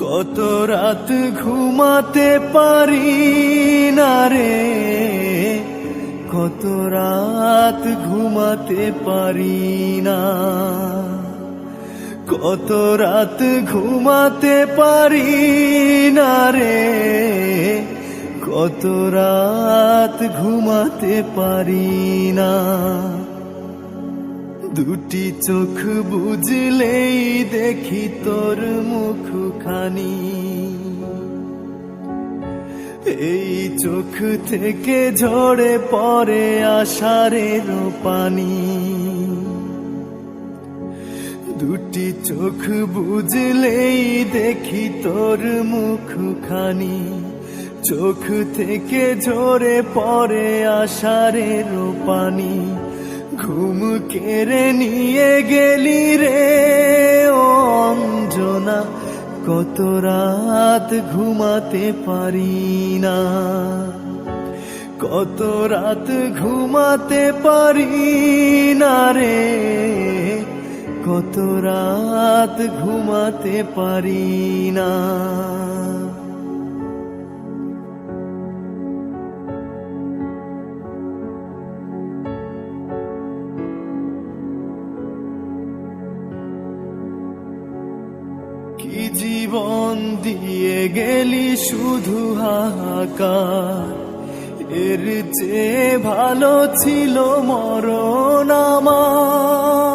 কত রাত ঘুমাতে পারি না রে, কত রাত ঘুমাতে পারি না, কত রাত ঘুমাতে পারি না রে, কত রাত ঘুমাতে পারি না। দুটি চোখ বুঝলেই দেখি তোর মুখখানি, এই চোখ থেকে ঝরে পড়ে আষাঢ়ের পানি। দুটি চোখ বুঝলেই দেখি তোর মুখখানি, চোখ থেকে ঝরে পড়ে আষাঢ়ের পানি। ঘুম কেড়ে নিয়ে গেলি রে ও অঞ্জনা, কত রাত ঘুমাতে পারি না, কত রাত ঘুমাতে পারি না রে, কত রাত ঘুমাতে পারি না। কি জীবন দিয়ে গেলি শুধু হাহাকার, এর চেয়ে ভালো ছিল মরণ আমার।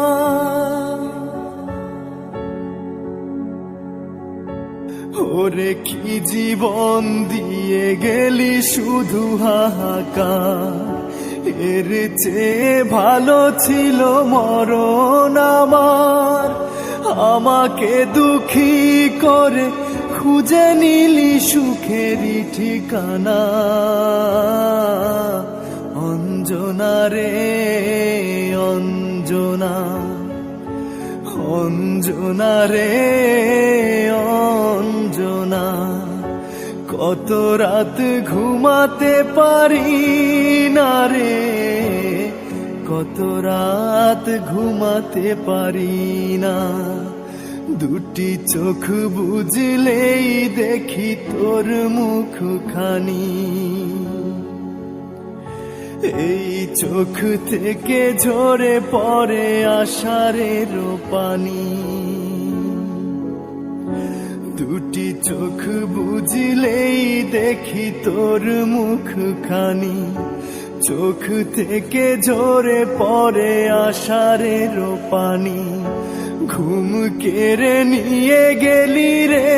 ওরে কি জীবন দিয়ে গেলি শুধু হাহাকার, এর চেয়ে ভালো ছিল মরণ আমার। আমাকে দুঃখী করে খুঁজে নিলি সুখেরই ঠিকানা, অঞ্জনা রে অঞ্জনা, অঞ্জনা রে অঞ্জনা। কত রাত ঘুমাতে পারি না রে, কত রাত ঘুমাতে পারি না। দুটি চোখ বুঝলেই দেখি তোর মুখখানি, এই চোখ থেকে ঝরে পড়ে আষাঢ়ের পানি। দুটি চোখ বুঝলেই দেখি তোর মুখখানি, চোখ থেকে ঝরে পড়ে আষাঢ়ের পানি। ঘুম কেড়ে নিয়ে গেলি রে।